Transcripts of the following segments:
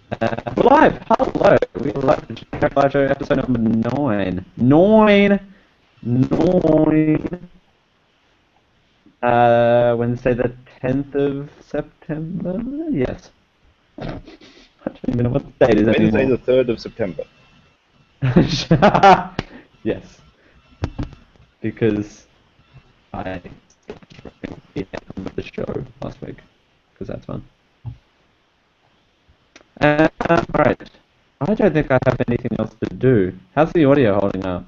We're live! Hello! We're live for Generic Live Show episode number 9. 9! 9! Wednesday the 10th of September? Yes. I don't even know what the date is Wednesday anymore. the 3rd of September. Yes. Because I with the show last week. Because that's fun. Alright. I don't think I have anything else to do. How's the audio holding up?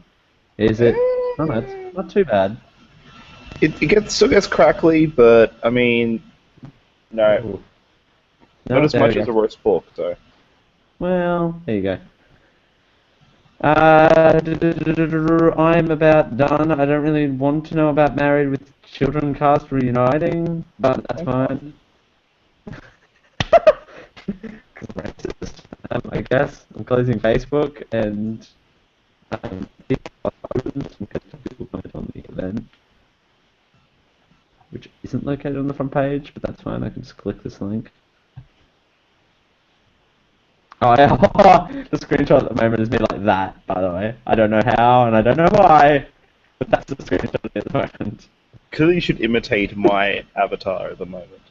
Is it... Oh, no, it's not too bad. Still gets crackly, but I mean, no, Ooh. not No, as there much we as a go. roast pork, though. Well, there you go. I'm about done. I don't really want to know about Married with Children cast reuniting, but that's fine. Because I'm racist. I guess I'm closing Facebook and people comment on the event, which isn't located on the front page, but that's fine. I can just click this link. Oh yeah, the screenshot at the moment is me like that, by the way. I don't know how and I don't know why, but that's the screenshot at the moment. Clearly, you should imitate my avatar at the moment.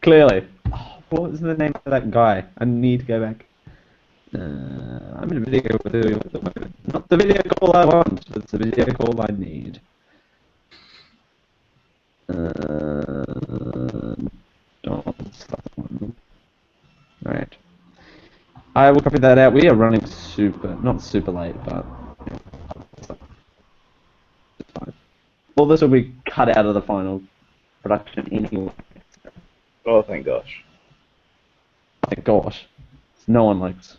Clearly. Oh, what was the name of that guy? I need to go back. I'm in a video with you at the moment. Not the video call I want, it's the video call I need. Alright. I will copy that out. We are running not super late, but it's fine. All this will be cut out of the final production anyway. Oh, thank gosh. Thank gosh. No one likes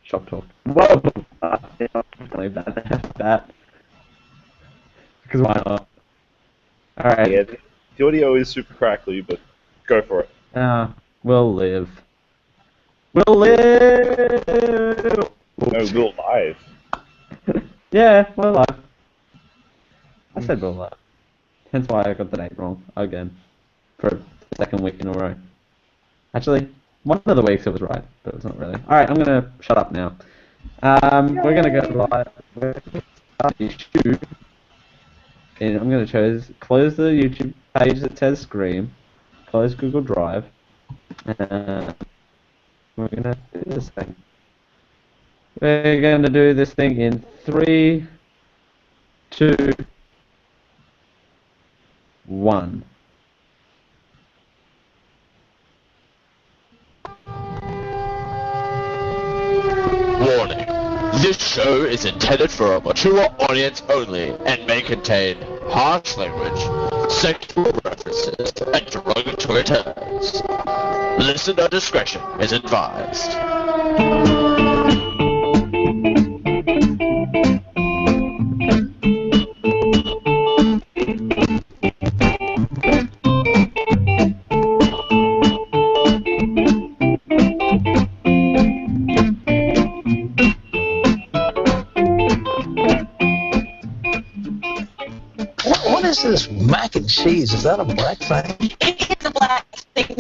shop talk. Whoa! I can't leave that. Because why not? Alright. Yeah, the audio is super crackly, but go for it. We'll live. We'll live! No, we're live. Yeah, we're live. I said we're live. Hence why I got the date wrong again. For the second week in a row. Actually, one of the weeks it was right, but it's not really. Alright, I'm gonna shut up now. We're gonna go live. We're gonna start the issue. And I'm gonna close the YouTube page that says Scream. Close Google Drive. We're gonna do this thing. We're gonna do this thing in 3, 2, 1. Warning. This show is intended for a mature audience only and may contain harsh language, sexual references, and derogatory terms. Listener discretion is advised. What is this mac and cheese? Is that a black thing? It's a black thing.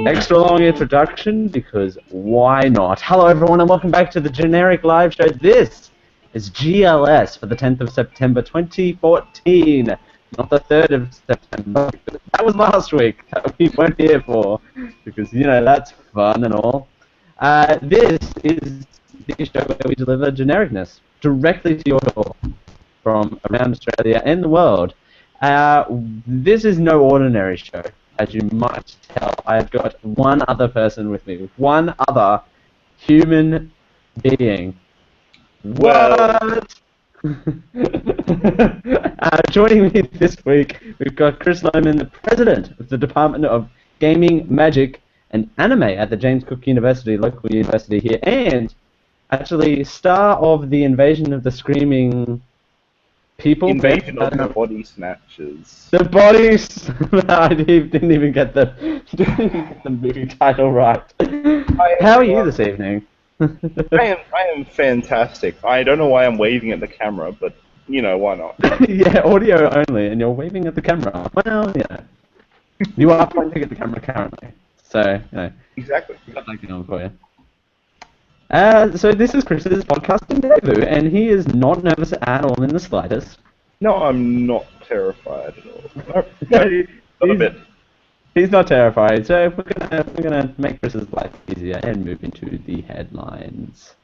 Extra long introduction, because why not? Hello everyone and welcome back to the Generic Live Show. This is GLS for the 10th of September 2014. Not the 3rd of September. That was last week that we weren't here for, because, you know, that's fun and all. This is the show where we deliver genericness directly to your door from around Australia and the world. This is no ordinary show. As you might tell, I've got one other person with me. One other human being. What? Joining me this week, we've got Chris Lohmann, the president of the Department of Gaming, Magic, and Anime at the James Cook University, local university here, and actually star of the Invasion of the Screaming People Invasion of the Body Snatchers. The bodies. I didn't even get the movie title right. How are you this evening? I am fantastic. I don't know why I'm waving at the camera, but you know, why not? Yeah, audio only, and you're waving at the camera. Well, yeah. You are pointing at the camera currently, so you know. Exactly. Got that going on for you. So this is Chris's podcasting debut, and he is not nervous at all in the slightest. No, I'm not terrified at all. No, not a bit. He's not terrified. So we're gonna make Chris's life easier and move into the headlines.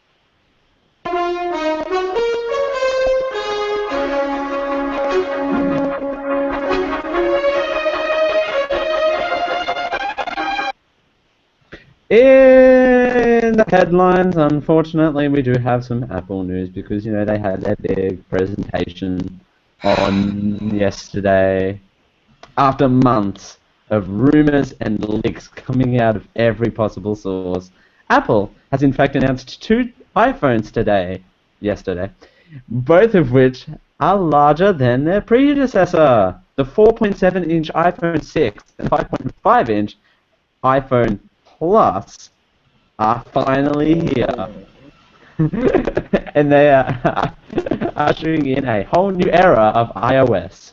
In the headlines, unfortunately, we do have some Apple news because, you know, they had their big presentation on yesterday. After months of rumors and leaks coming out of every possible source, Apple has in fact announced 2 iPhones yesterday, both of which are larger than their predecessor. The 4.7-inch iPhone 6 and 5.5-inch iPhone Plus are finally here. And they are ushering in a whole new era of iOS.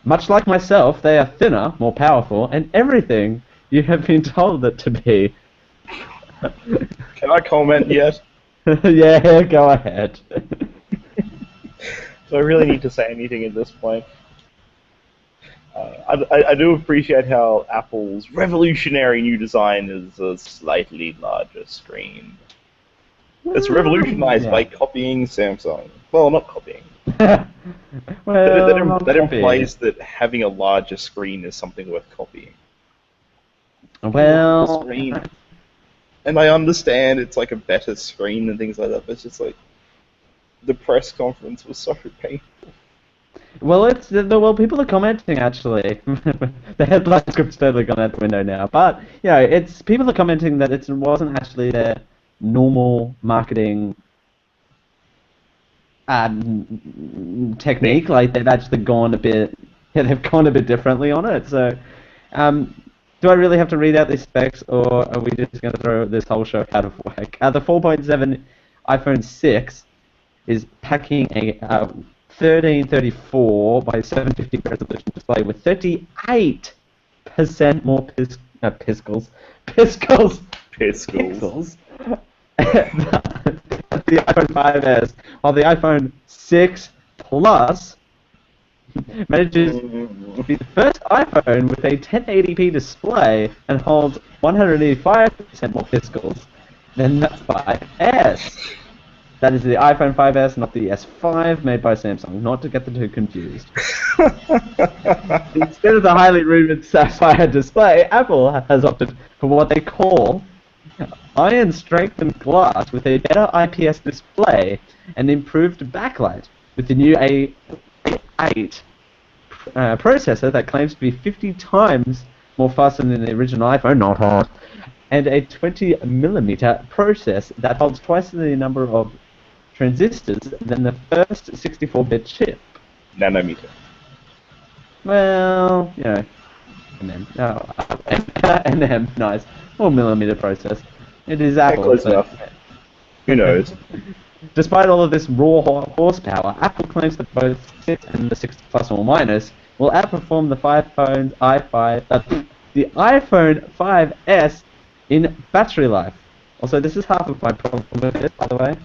Much like myself, they are thinner, more powerful, and everything you have been told it to be. Can I comment yet? Yeah, go ahead. Do I really need to say anything at this point? I do appreciate how Apple's revolutionary new design is a slightly larger screen. It's revolutionized by copying Samsung. Well, not copying. Well, that implies that having a larger screen is something worth copying. Well, screen. And I understand it's like a better screen and things like that, but it's just like the press conference was so painful. well, people are commenting actually. The headline script's totally gone out the window now, but you know, it's people are commenting that it wasn't actually their normal marketing technique. Like they've actually gone a bit, they've gone a bit differently on it. So, do I really have to read out these specs, or are we just going to throw this whole show out of whack? The 4.7 iPhone 6 is packing a 1334 by 750 resolution display with 38% more pixels. The iPhone 5S, while the iPhone 6 Plus manages to be the first iPhone with a 1080p display and holds 185% more pixels than the 5S. That is the iPhone 5S, not the S5 made by Samsung, not to get the two confused. Instead of the highly rumored sapphire display, Apple has opted for what they call iron strengthened glass with a better IPS display and improved backlight with the new A8 processor that claims to be 50 times more faster than the original iPhone, not hard, and a 20mm process that holds twice the number of transistors than the first 64-bit chip. Nanometer. Well, you know, NM, nice. Or millimeter process. It is Apple. Close enough. Who knows? Despite all of this raw horsepower, Apple claims that both 6 and the 6 Plus or minus will outperform the the iPhone 5S in battery life. Also, this is half of my problem with it, by the way.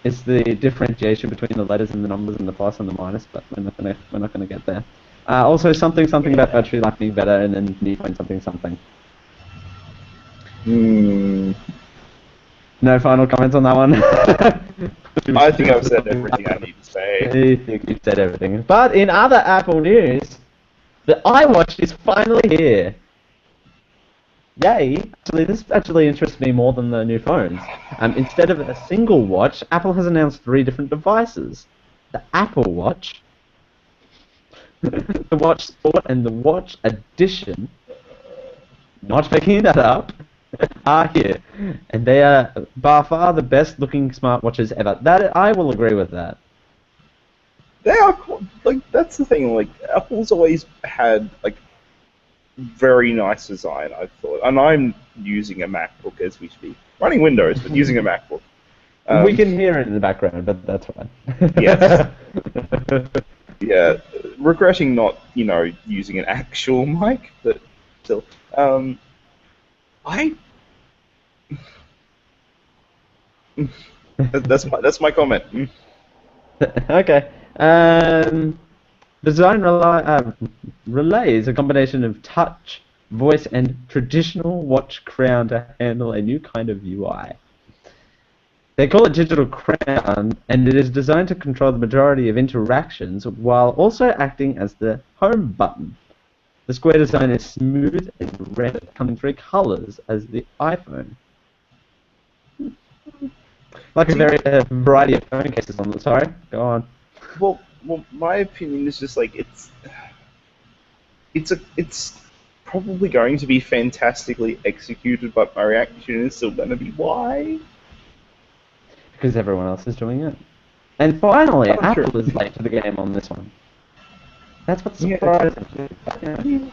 It's the differentiation between the letters and the numbers and the plus and the minus, but we're not gonna get there. Also, something about battery life being better, and then new phone something. No final comments on that one. I think I've said everything I need to say. I think you've said everything. But in other Apple news, the iWatch is finally here. Yay! Actually, this actually interests me more than the new phones. Instead of a single watch, Apple has announced 3 different devices: the Apple Watch, the Watch Sport, and the Watch Edition. Not making that up. Are here, and they are by far the best-looking smartwatches ever. That I will agree with that. They are like that's the thing. Like Apple's always had like very nice design. I thought, and I'm using a MacBook as we speak, running Windows, but using a MacBook. We can hear it in the background, but that's fine. Yes. Yeah, regretting not, using an actual mic, but still. I. That's my comment. Okay. Design relays a combination of touch, voice, and traditional watch crown to handle a new kind of UI. They call it Digital Crown, and it is designed to control the majority of interactions while also acting as the home button. The square design is smooth and red, coming three colors as the iPhone. Like a variety of phone cases on the sorry. Go on. Well, my opinion is just like it's probably going to be fantastically executed, but my reaction is still going to be why. Because everyone else is doing it. And finally, Apple true. is late to the game on this one. That's what's surprising. Yeah.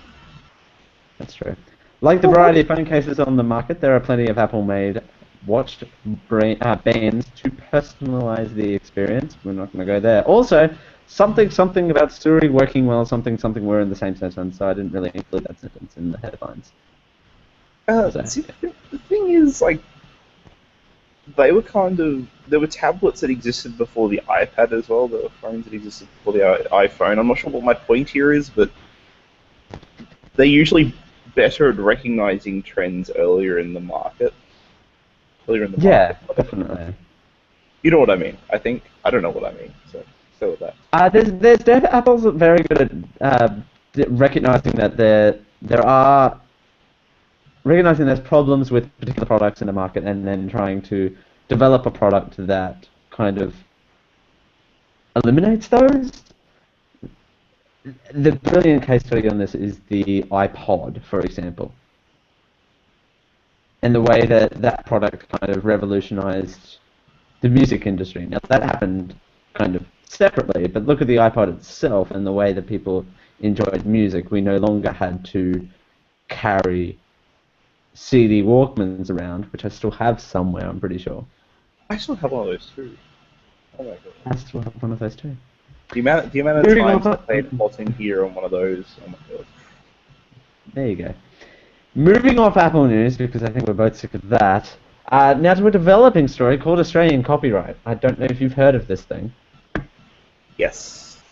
That's true. Like the variety of phone cases on the market, there are plenty of Apple-made watch bands to personalize the experience. We're not going to go there. Also, something about Siri working well, something were in the same sentence, so I didn't really include that sentence in the headlines. See, the thing is, like, there were tablets that existed before the iPad as well. There were phones that existed before the iPhone. I'm not sure what my point here is, but they're usually better at recognizing trends earlier in the market. Yeah, definitely. You know what I mean? I think. I don't know what I mean, so with that. Apple's very good at recognizing that recognizing there's problems with particular products in the market and then trying to develop a product that kind of eliminates those. The brilliant case study on this is the iPod, for example. And the way that product kind of revolutionized the music industry. Now, that happened kind of separately, but look at the iPod itself and the way that people enjoyed music. We no longer had to carry CD Walkmans around, which I still have somewhere, I'm pretty sure. I still have one of those too. Oh my god. I still have one of those too. The amount of times I played Plotting here on one of those. Oh my god. There you go. Moving off Apple news, because I think we're both sick of that, now to a developing story called Australian Copyright. I don't know if you've heard of this thing. Yes.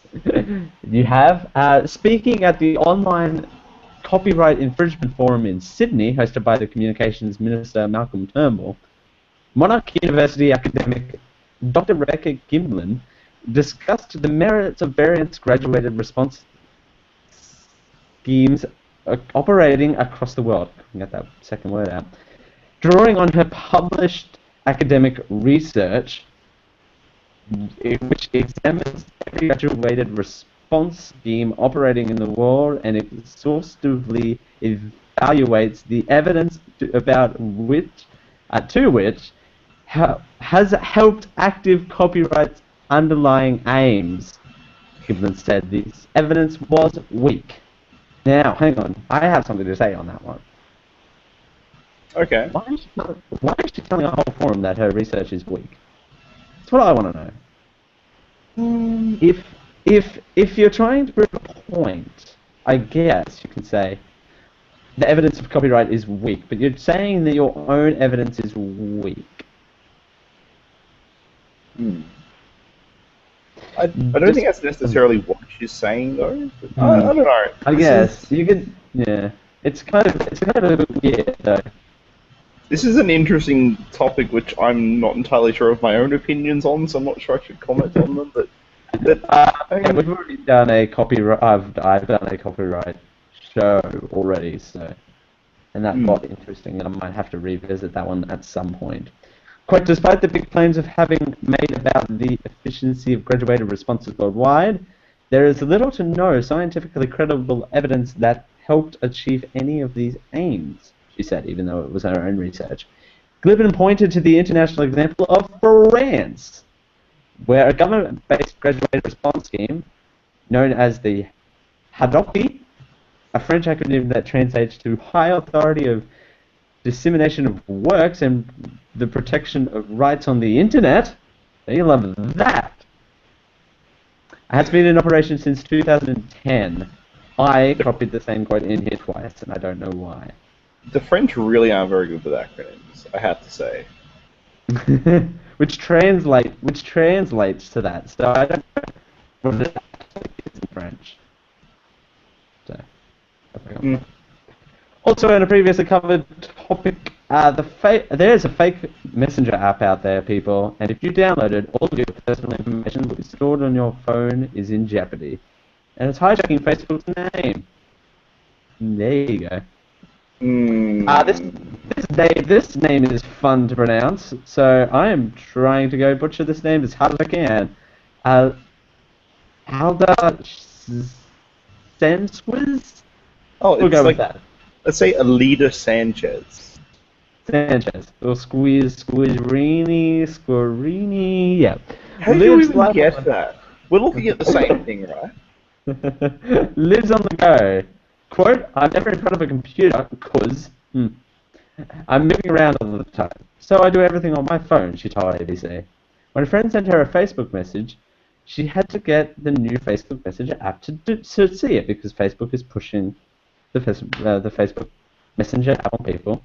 You have? Speaking at the online Copyright Infringement Forum in Sydney, hosted by the Communications Minister Malcolm Turnbull, Monarch University academic Dr. Rebecca Gimlin discussed the merits of various graduated response schemes operating across the world. I can get that second word out. Drawing on her published academic research, which examines every graduated response scheme operating in the world and exhaustively evaluates the evidence to which has helped active copyright's underlying aims. Gibbons said this evidence was weak. Now, hang on, I have something to say on that one. Okay. Why is she telling a whole forum that her research is weak? That's what I want to know. If you're trying to prove a point, I guess you can say the evidence of copyright is weak, but you're saying that your own evidence is weak. I don't think that's necessarily what she's saying though. But I don't know. I guess you could. Yeah, it's kind of a bit weird though. This is an interesting topic which I'm not entirely sure of my own opinions on, so I'm not sure I should comment on them. But yeah, we've already done a copyright. I've done a copyright show already, so and that got interesting, and I might have to revisit that one at some point. Quote, despite the big claims of having made about the efficiency of graduated responses worldwide, there is little to no scientifically credible evidence that helped achieve any of these aims, she said, even though it was her own research. Glibbin pointed to the international example of France, where a government-based graduate response scheme known as the Hadopi, a French acronym that translates to High Authority of Dissemination of Works and the Protection of Rights on the Internet. They love that. Has been in operation since 2010. I copied the same quote in here twice, and I don't know why. The French really aren't very good with acronyms, I have to say. which translates to that. So I don't know what it actually is in French. So, I forgot. Also, in a previously covered topic, there's a fake messenger app out there, people, and if you download it, all of your personal information will be stored on your phone is in jeopardy. And it's hijacking Facebook's name. There you go. This name is fun to pronounce, so I am trying to go butcher this name as hard as I can. Alda Sanchez? Oh, We'll it's go like, with that. let's say Alida Sanchez. Sanchez. Or Squirrini, yeah. How do you even get that? We're looking at the same thing, right? Lives on the go. Quote, I'm never in front of a computer because I'm moving around all the time. So I do everything on my phone, she told ABC. When a friend sent her a Facebook message, she had to get the new Facebook Messenger app to see it because Facebook is pushing the Facebook Messenger app on people.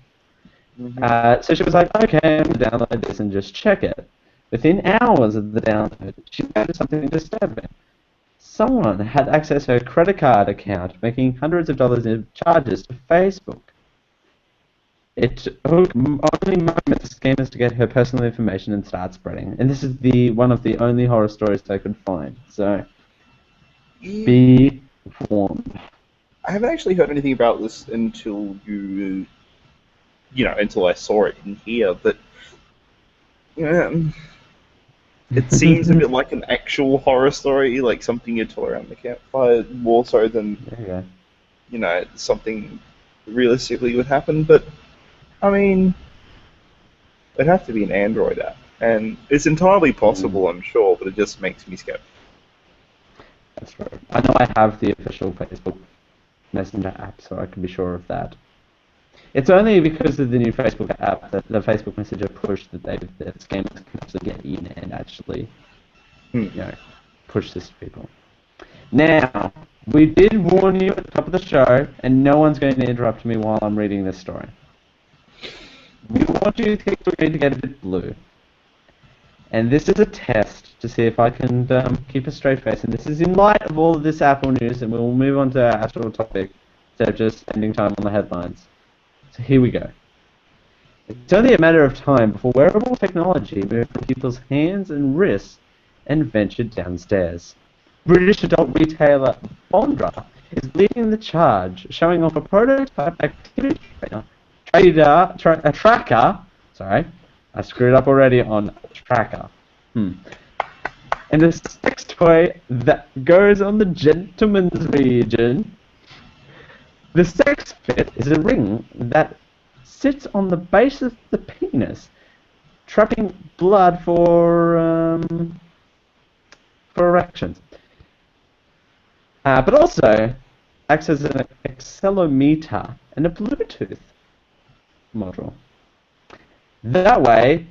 So she was like, okay, I'm going to download this and just check it. Within hours of the download, she noticed something disturbing. Someone had accessed her credit card account, making hundreds of dollars in charges to Facebook. It took only moments for scammers to get her personal information and start spreading. And this is one of the only horror stories they could find. So, be warned. I haven't actually heard anything about this until until I saw it in here, but it seems a bit like an actual horror story, like something you'd tell around the campfire, more so than, something realistically would happen. But, I mean, it'd have to be an Android app. And it's entirely possible, I'm sure, but it just makes me skeptical. That's right. I know I have the official Facebook Messenger app, so I can be sure of that. It's only because of the new Facebook app that the Facebook Messenger push that scammers can actually get in and actually, push this to people. Now, we did warn you at the top of the show, and no one's going to interrupt me while I'm reading this story. We want you to get a bit blue. And this is a test to see if I can keep a straight face. And this is in light of all of this Apple news, and we'll move on to our actual topic instead of just spending time on the headlines. So here we go. It's only a matter of time before wearable technology moved from people's hands and wrists and ventured downstairs. British adult retailer Bondra is leading the charge, showing off a prototype activity tracker. Sorry, I screwed up already on tracker. And a sex toy that goes on the gentleman's region. The sex fit is a ring that sits on the base of the penis, trapping blood for erections. But also acts as an accelerometer and a Bluetooth module. That way,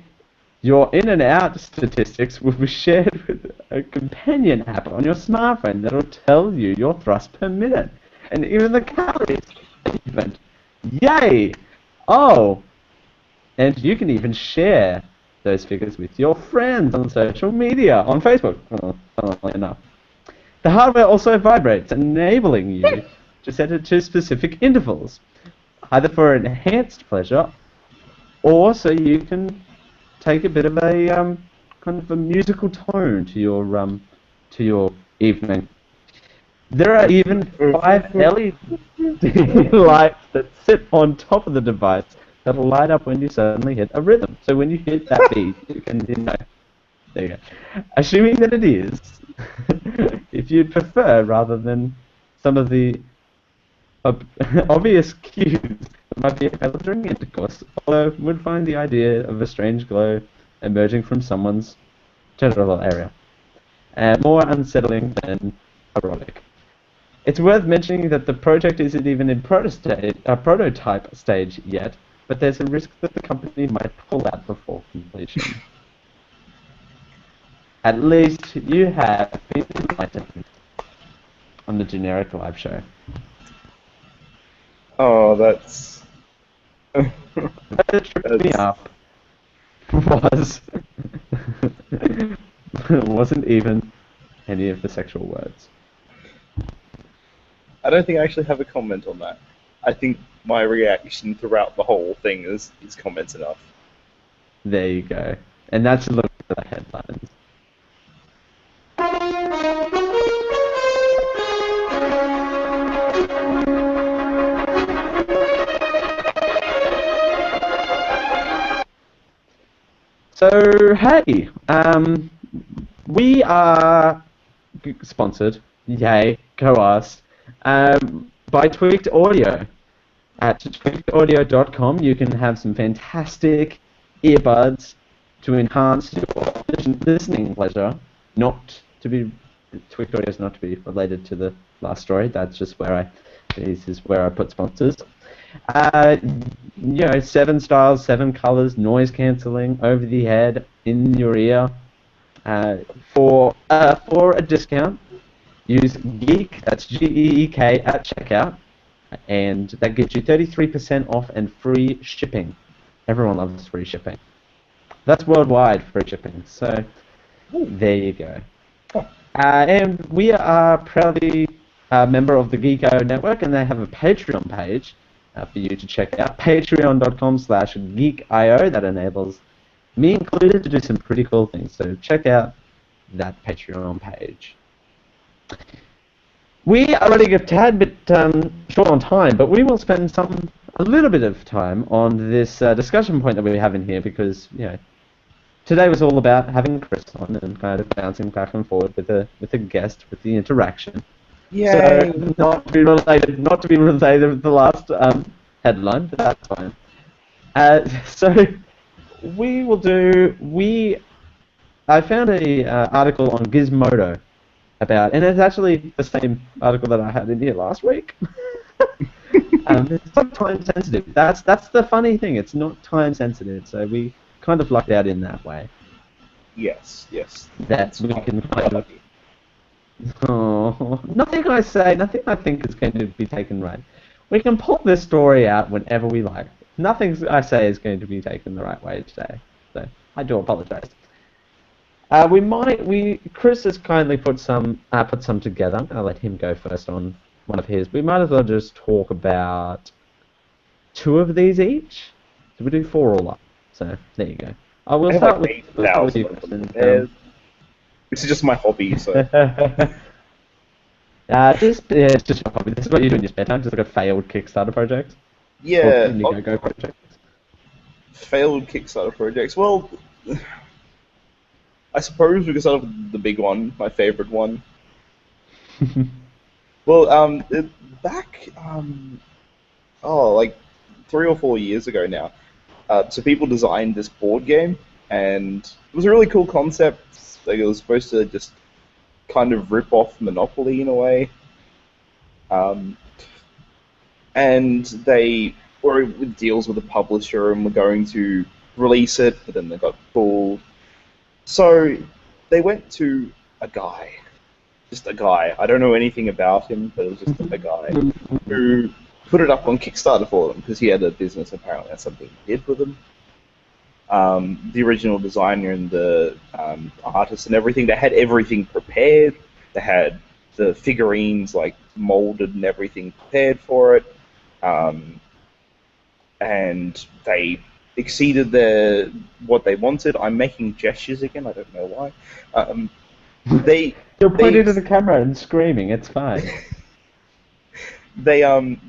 your in and out statistics will be shared with a companion app on your smartphone that will tell you your thrust per minute. And even the calories. Yay! Oh! And you can even share those figures with your friends on social media, on Facebook, funnily enough. The hardware also vibrates, enabling you to set it to specific intervals, either for enhanced pleasure, or so you can take a bit of a kind of a musical tone to your evening. There are even 5 LED lights that sit on top of the device that'll light up when you suddenly hit a rhythm. So when you hit that beat, you can, there you go. Assuming that it is, if you'd prefer, rather than some of the obvious cues that might be available during intercourse, although would find the idea of a strange glow emerging from someone's genital area. More unsettling than erotic. It's worth mentioning that the project isn't even in prototype stage yet, but there's a risk that the company might pull out before completion. At least you have been enlightened on the generic live show. Oh, that's... What tripped me up was it wasn't even any of the sexual words. I don't think I actually have a comment on that. I think my reaction throughout the whole thing is comments enough. There you go. And that's a look at the headlines. So, hey, we are sponsored, yay, go us, by Tweaked Audio. At tweakedaudio.com, you can have some fantastic earbuds to enhance your listening pleasure. Tweaked Audio is not to be related to the last story. That's just this is where I put sponsors. 7 styles, 7 colors, noise cancelling, over the head, in your ear. For a discount, use Geek, that's Geek, at checkout, and that gets you 33% off and free shipping. Everyone loves free shipping. That's worldwide free shipping, so there you go. And we are proudly a member of the Geeko network, and they have a Patreon page for you to check out. Patreon.com/geekio. That enables me included to do some pretty cool things. So check out that Patreon page. We are running a tad bit short on time, but we will spend a little bit of time on this discussion point that we have in here, because today was all about having Chris on and kind of bouncing back and forward with a guest, with the interaction. Yay! So not to be related with the last headline, but that's fine. So we will do. I found a article on Gizmodo about, and it's actually the same article that I had in here last week. It's not time sensitive. That's the funny thing. It's not time sensitive, so we kind of lucked out in that way. Yes. That we can kind of. Oh, nothing I think is going to be taken right. We can pull this story out whenever we like. Nothing I say is going to be taken the right way today, so I do apologize. Chris has kindly put some together. I'll let him go first on one of his. We might as well just talk about 2 of these each. So we do 4 all up. So there you go. I will start with you, Chris. This is just my hobby, so... It's just your hobby. This is what you do in your spare time, just like a failed Kickstarter project? Yeah. Or Indiegogo project? Failed Kickstarter projects. Well, I suppose we could start with the big one, my favorite one. Well, back, like 3 or 4 years ago now, so people designed this board game, and it was a really cool concept. Like, it was supposed to just kind of rip off Monopoly in a way. And they were with deals with a publisher and were going to release it, but then they got pulled. So they went to a guy. Just a guy. I don't know anything about him, but it was just a guy who put it up on Kickstarter for them, because he had a business, apparently. That's something he did with them. The original designer and the artist and everything, they had everything prepared. They had the figurines like molded and everything prepared for it. And they exceeded what they wanted. I'm making gestures again, I don't know why. You're pointing to the camera and screaming, it's fine. They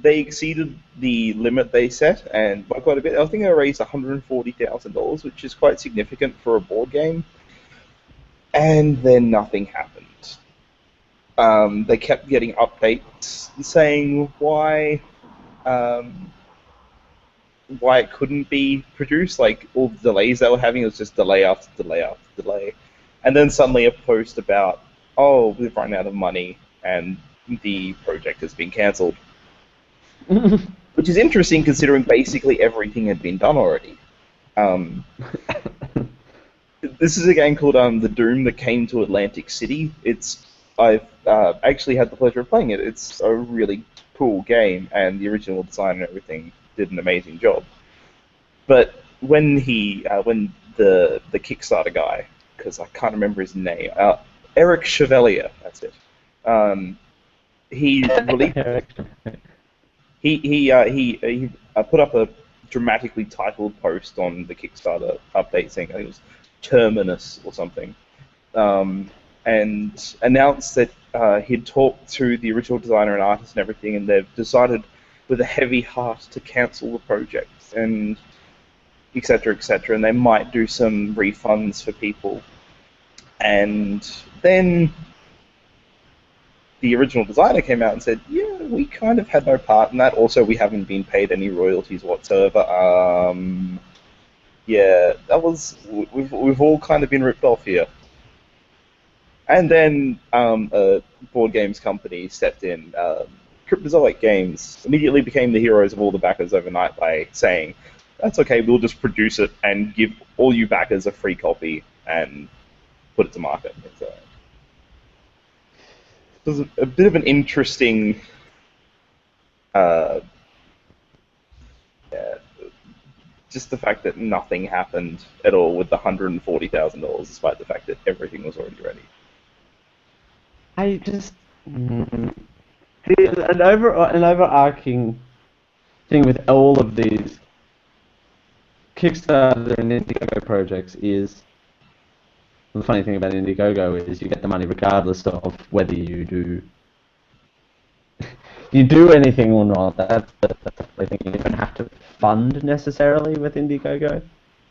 exceeded the limit they set, and by quite a bit. I think they raised $140,000, which is quite significant for a board game. And then nothing happened. They kept getting updates saying why it couldn't be produced. Like, all the delays they were having, it was just delay after delay after delay. And then suddenly a post about, oh, we've run out of money and the project has been cancelled. Which is interesting considering basically everything had been done already. This is a game called The Doom That Came to Atlantic City. I've actually had the pleasure of playing it. It's a really cool game, and the original design and everything did an amazing job. But when the Kickstarter guy, because I can't remember his name, Eric Chevalier, that's it. He released. He put up a dramatically titled post on the Kickstarter update saying I think it was Terminus or something, and announced that he'd talked to the original designer and artist and everything, and they've decided with a heavy heart to cancel the project and etc. etc. And they might do some refunds for people, and then the original designer came out and said, yeah, we kind of had no part in that. Also, we haven't been paid any royalties whatsoever. Yeah, we've all kind of been ripped off here. And then a board games company stepped in. Cryptozoic Games immediately became the heroes of all the backers overnight by saying, that's okay, we'll just produce it and give all you backers a free copy and put it to market. It was a bit of an interesting, just the fact that nothing happened at all with the $140,000, despite the fact that everything was already ready. I just an overarching thing with all of these Kickstarter and Indiegogo projects is. The funny thing about Indiegogo is you get the money regardless of whether you do anything or not. That's the thing. You don't have to fund necessarily with Indiegogo. I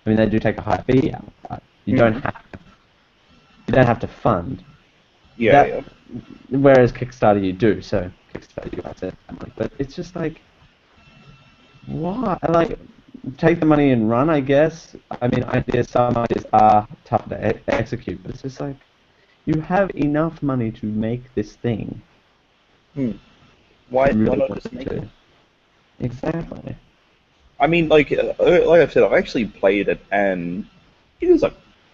mean, they do take a high fee out, but you don't have to fund. Yeah. Whereas Kickstarter you do. So Kickstarter you access that money, but it's just like, why? Like, take the money and run, I guess. I mean, some ideas are tough to execute, but it's just like, you have enough money to make this thing. Why Really not just make it? Exactly. I mean, like I've said, I've actually played it, and it is a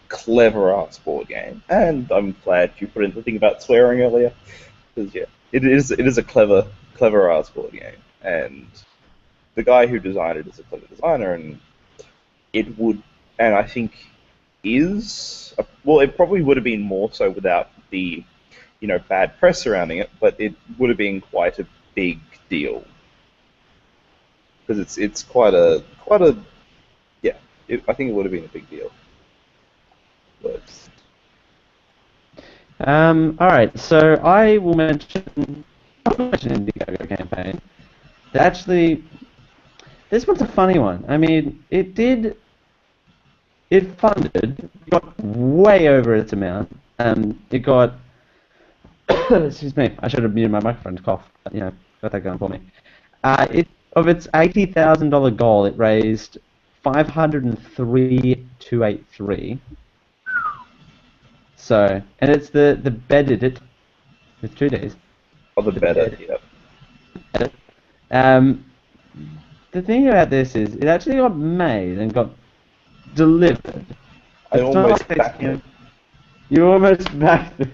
clever ass board game. And I'm glad you put in the thing about swearing earlier, because yeah, it is a clever ass board game, and the guy who designed it is a clever designer, and I think it probably would have been more so without the, bad press surrounding it, but it would have been quite a big deal. Because it's quite a, yeah, I think it would have been a big deal. But... Alright, so I will mention Indiegogo campaign. Actually, this one's a funny one. I mean, it funded, got way over its amount. It got, excuse me, I should have muted my microphone to cough, but, got that going for me. Of its $80,000 goal, it raised $503,283. So, and it's the bedded it with 2 days. Oh, the bedded, yeah. The thing about this is, it actually got made and got delivered. I almost backed it. You almost backed this.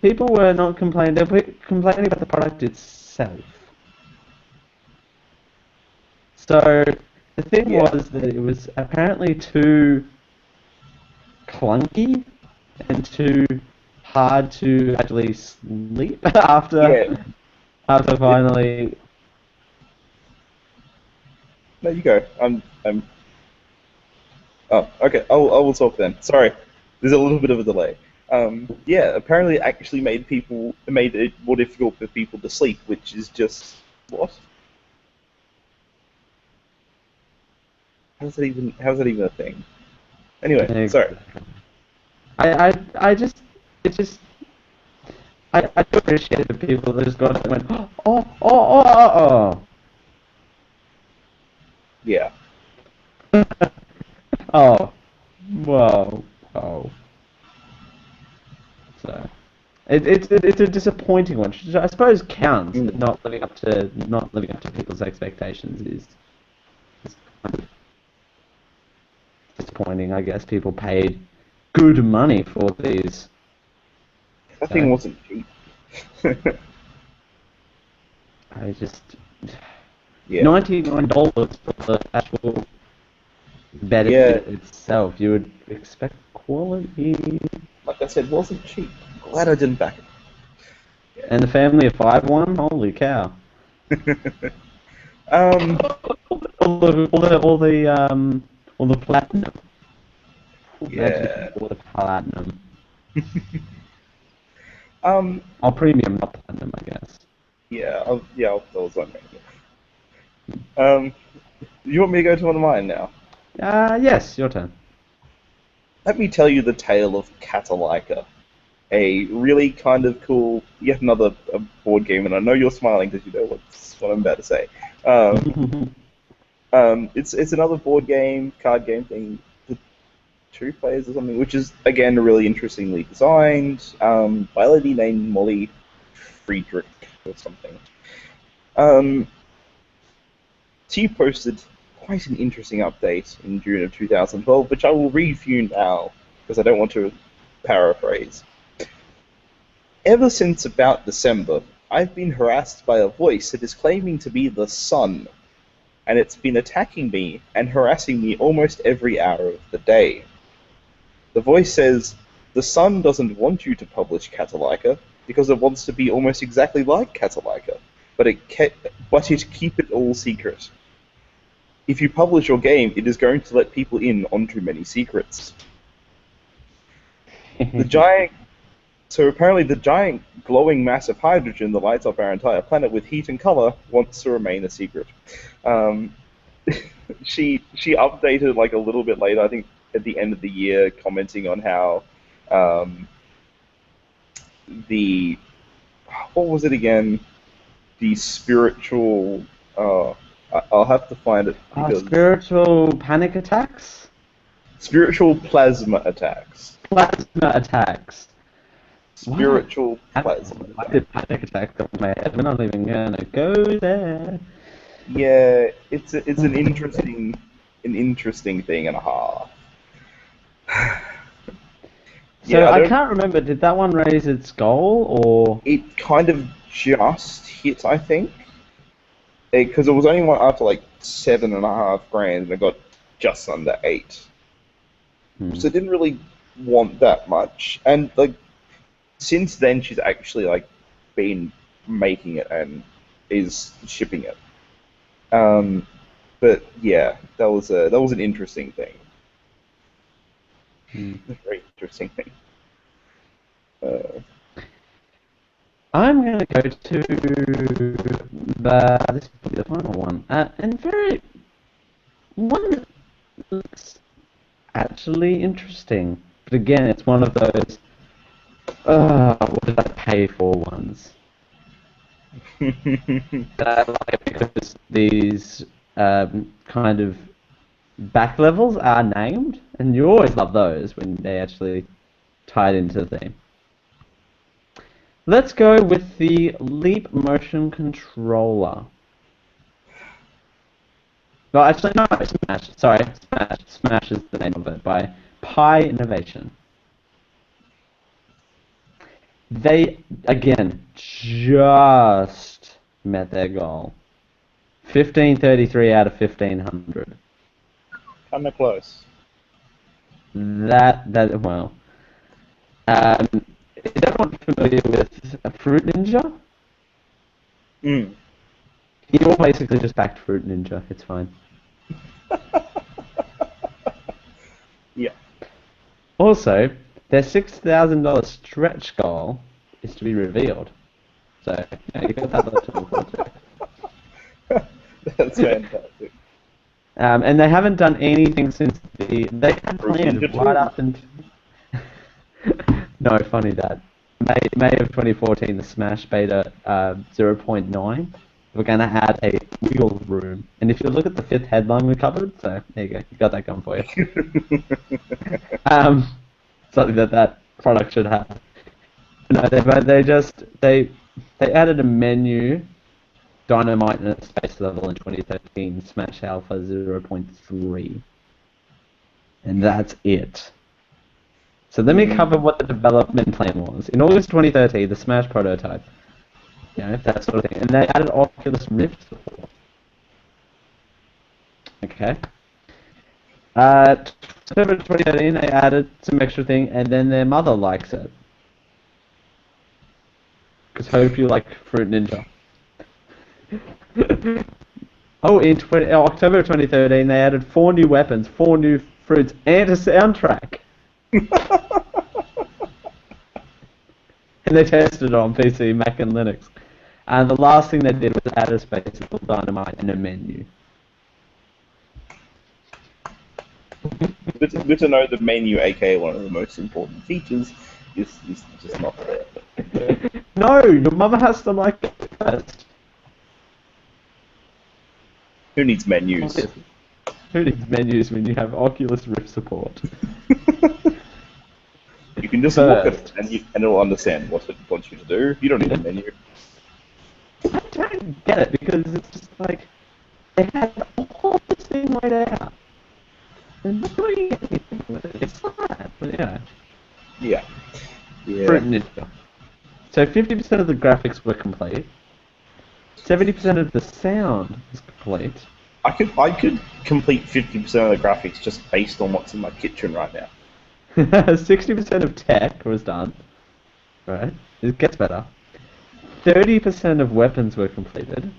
People were not complaining. They were complaining about the product itself. So the thing was that it was apparently too clunky and too hard to actually sleep after finally. No, you go. I'm. Oh, okay. I will talk then. Sorry, there's a little bit of a delay. Apparently it actually made it more difficult for people to sleep, which is just what? How's that even a thing? Anyway, sorry. I do appreciate the people that just got it and went, oh. Yeah. Oh, Whoa. Oh. So, it's a disappointing one. Which I suppose counts, but not living up to people's expectations is kind of disappointing. I guess people paid good money for these. That thing wasn't cheap. I just Yeah. $99 for the actual bed itself. You would expect quality. Like I said, wasn't cheap. Glad I didn't back it. And the family of 5 won? Holy cow. all the platinum. Yeah. All the platinum. Um, Premium, not platinum, I guess. yeah, that was on me. You want me to go to one of mine now? Yes, your turn. Let me tell you the tale of Catalika, a really kind of cool, yet another board game, and I know you're smiling because you know what I'm about to say. It's another board game, card game thing for 2 players or something, which is again really interestingly designed by a lady named Molly Friedrich or something. She posted quite an interesting update in June of 2012, which I will read for you now because I don't want to paraphrase. Ever since about December, I've been harassed by a voice that is claiming to be the sun, and it's been attacking me and harassing me almost every hour of the day. The voice says, the sun doesn't want you to publish Catalika because it wants to be almost exactly like Catalika, but it keep it all secret. If you publish your game, it is going to let people in on too many secrets. So apparently the giant glowing mass of hydrogen that lights up our entire planet with heat and color wants to remain a secret. She updated like a little bit later, I think at the end of the year, commenting on how what was it again? The spiritual. I'll have to find it because Spiritual panic attacks? spiritual plasma attacks. Plasma attacks. Spiritual plasma. I did panic attack off my head. We're not even gonna go there. Yeah, it's an interesting thing and a half. So Yeah, I can't remember. Did that one raise its goal or? It kind of just hit, I think, because it was only one after like $7,500, and it got just under 8. So it didn't really want that much, and like since then she's actually like been making it and is shipping it. But yeah, that was an interesting thing. A very interesting thing. I'm going to go to this is probably the final one. And one that looks actually interesting. But again, it's one of those, what did I pay for ones? That I like because these kind of back levels are named, and you always love those when they actually tie it into the theme. Let's go with the Leap Motion Controller. No, actually, no, Smash. Sorry, Smash. Smash is the name of it, by Pi Innovation. They, again, just met their goal. 1533 out of 1500. Kind of close. Well. Is everyone familiar with Fruit Ninja? You're basically just backed Fruit Ninja. It's fine. Yeah. Also, their $6,000 stretch goal is to be revealed. So, you got that to look forward to. That's fantastic. And they haven't done anything since they had planned right up until... No, funny that. May of 2014, the Smash Beta 0.9 we're going to add a wiggle room. And if you look at the 5th headline we covered, so there you go, you got that going for you. Something that product should have. No, they added a menu, Dynamite in a space level in 2013, Smash Alpha 0.3. And that's it. So let me cover what the development plan was. In August 2013, the Smash prototype, that sort of thing, and they added Oculus Rift support. Okay. September 2013, they added some extra thing, and then their mother likes it. Because hope you like Fruit Ninja. In October 2013, they added 4 new weapons, 4 new fruits, and a soundtrack. And they tested it on PC, Mac, and Linux. And the last thing they did was add a space called Dynamite and a menu. Good to know the menu, aka one of the most important features, is just not there. No, your mother has to like it first. Who needs menus? Who needs menus when you have Oculus Rift support? You can just look at it and it'll understand what it wants you to do. You don't need a menu. I don't get it because it's just like they had all this thing laid out. And not doing anything with it. It's sad, but yeah. Yeah. Fruit Ninja. So 50% of the graphics were complete. 70% of the sound was complete. I could complete 50% of the graphics just based on what's in my kitchen right now. 60% of tech was done. Right? It gets better. 30% of weapons were completed.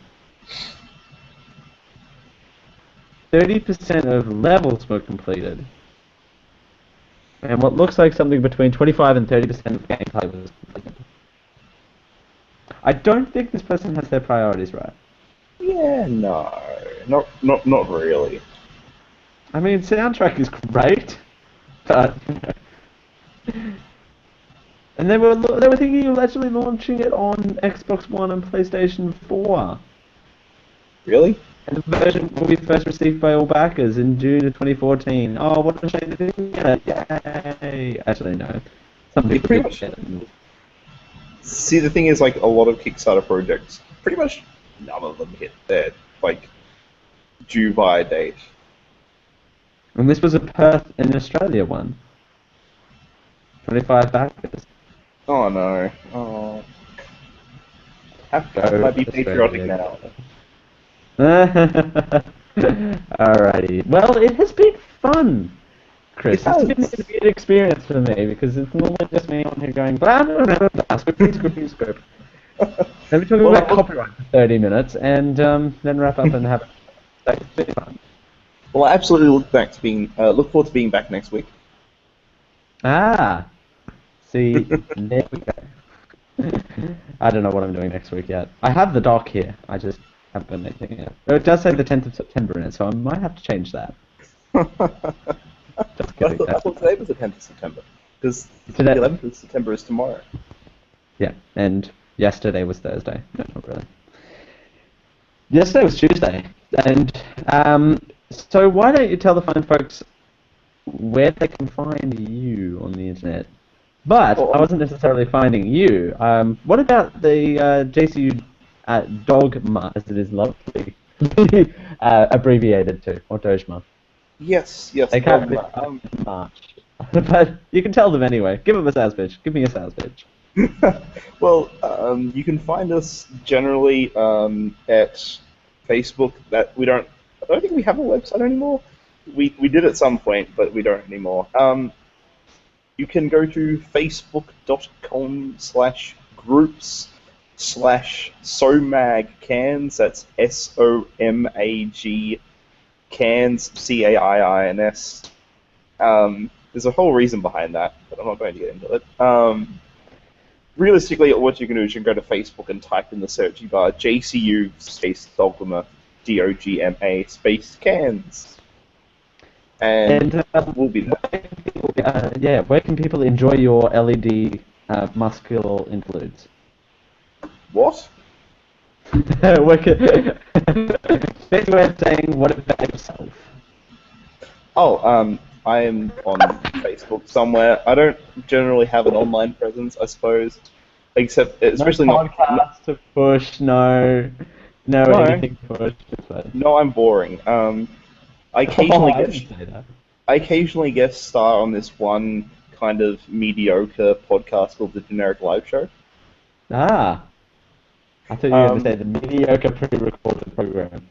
30% of levels were completed. And what looks like something between 25 and 30% of gameplay was completed. I don't think this person has their priorities right. Yeah, no. Not really. I mean, soundtrack is great, but... And they were thinking of actually launching it on Xbox One and PlayStation 4. Really? And the version will be first received by all backers in June of 2014. Oh, what a shame they didn't get it. Yay! Actually, no. Some people pretty did much- get it. See, the thing is, like, a lot of Kickstarter projects, pretty much none of them hit their, like, due by date. And this was a Perth in Australia one. 25 backers. Oh, no. Oh. Have I be patriotic now? Alrighty. Well, it has been fun, Chris. It has. It's been a weird experience for me because it's normally just me on here going blah blah blah blah script. Then we talk about copyright for 30 minutes and then wrap up and have it. It's been fun. Well, I absolutely look forward to being back next week. Ah, see, there we go. I don't know what I'm doing next week yet. I have the doc here. I just haven't been anything yet. It does say the 10th of September in it, so I might have to change that. Just I kidding. thought today was the 10th of September. Because the Today- 11th of September is tomorrow. Yeah, and yesterday was Thursday. No, not really. Yesterday was Tuesday. And so why don't you tell the fine folks where they can find you on the internet? But I wasn't necessarily finding you. What about the JCU Dogma, as it is lovely abbreviated to, or Dojma? Yes. They can't be March. But you can tell them anyway. Give them a sales pitch. Give me a sales pitch. Well, you can find us generally at Facebook. I don't think we have a website anymore. We did at some point, but we don't anymore. You can go to facebook.com/groups/SOMAG-cans. That's SOMAG cans, CAIINS. There's a whole reason behind that, but I'm not going to get into it. Realistically, what you can do is you can go to Facebook and type in the search bar JCU space Dogma, DOGMA space cans. And we'll be there. Where can people enjoy your LED muscular interludes? What? Fancy way of saying what about yourself? Oh, I am on Facebook somewhere. I don't generally have an online presence, I suppose, except No especially not. podcast to push, no No, anything to push. But... no, I'm boring. I Oh, occasionally I guest, didn't say that. I occasionally guest star on this one kind of mediocre podcast called the Generic Live Show. Ah, I thought you were going to say the mediocre pre-recorded program.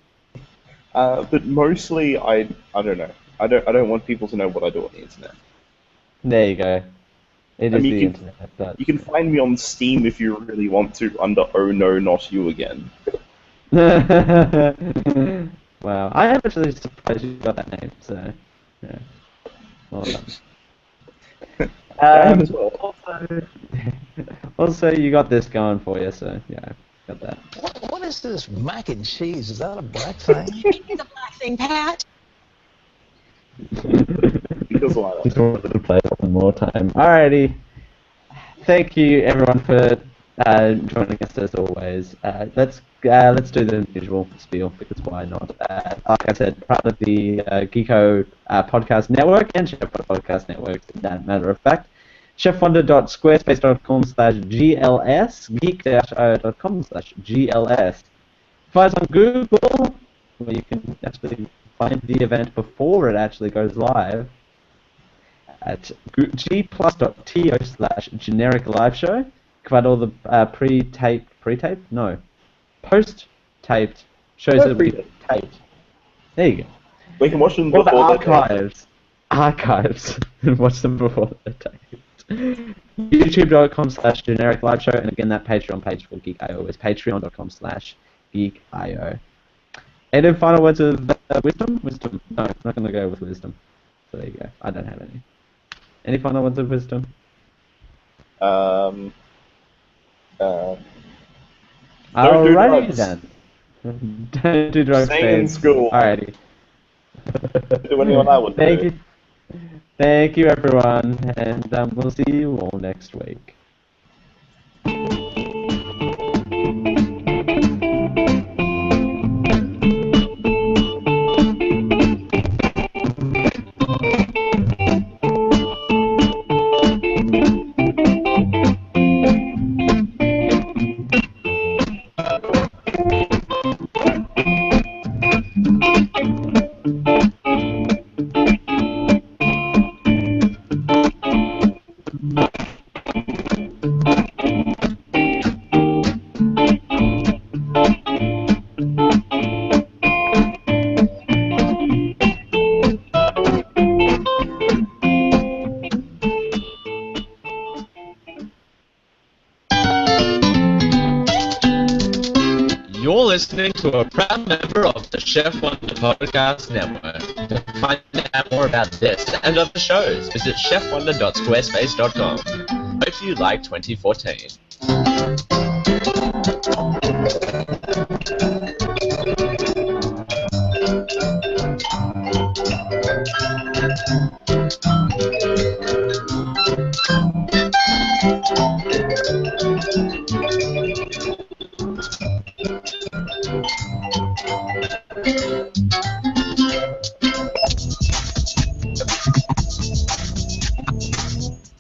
But mostly, I don't know. I don't want people to know what I do on the internet. There you go. It I is mean, the you can internet, but... you can find me on Steam if you really want to under Oh No Not You Again. Wow, I am actually surprised you got that name, so... Yeah, well done. I am as well. Also, you got this going for you, so yeah, got that. What is this mac and cheese? Is that a black thing? It's a black thing, Pat. Because why not? Just wanted to play it one more time. Alrighty. Thank you everyone for joining us as always. Let's do the usual spiel because why not? Like I said, part of the Geeko podcast network and Chef podcast network, matter of fact. chefwonder.squarespace.com/GLS, geek-io.com/GLS. Find us on Google, where you can actually find the event before it actually goes live at gplus.to/generic live show. You can find all the post-taped shows that we taped. There you go. We can watch them All the before they're archives, and watch them before they're taped. YouTube.com/generic live show, and again that Patreon page for geeky.io is patreon.com/geeky.io. Any final words of wisdom? Wisdom? No, I'm not going to go with wisdom. So there you go. I don't have any. Any final words of wisdom? Don't do Alrighty drugs. then. Don't do drugs. Stay in babes. school. Alrighty. Do anyone I would Thank do. you. Thank you everyone, and we'll see you all next week. You're listening to a proud member of the Chef Wonder Podcast Network. To find out more about this and other shows, visit chefwonder.squarespace.com. Hope you like 2014.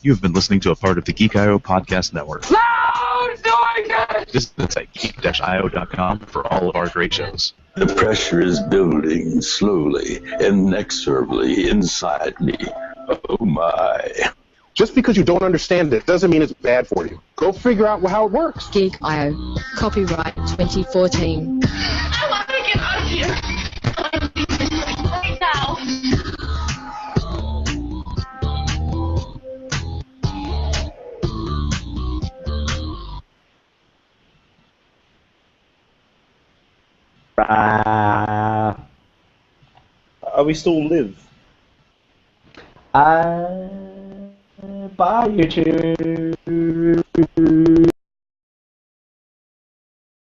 You have been listening to a part of the Geek.io podcast network. Loud noises! Visit us at geek-io.com for all of our great shows. The pressure is building slowly, inexorably inside me. Oh my. Just because you don't understand it doesn't mean it's bad for you. Go figure out how it works. Geek.io. Copyright 2014. I want to get out of here. I want to leave this place right now. We still live? Bye YouTube.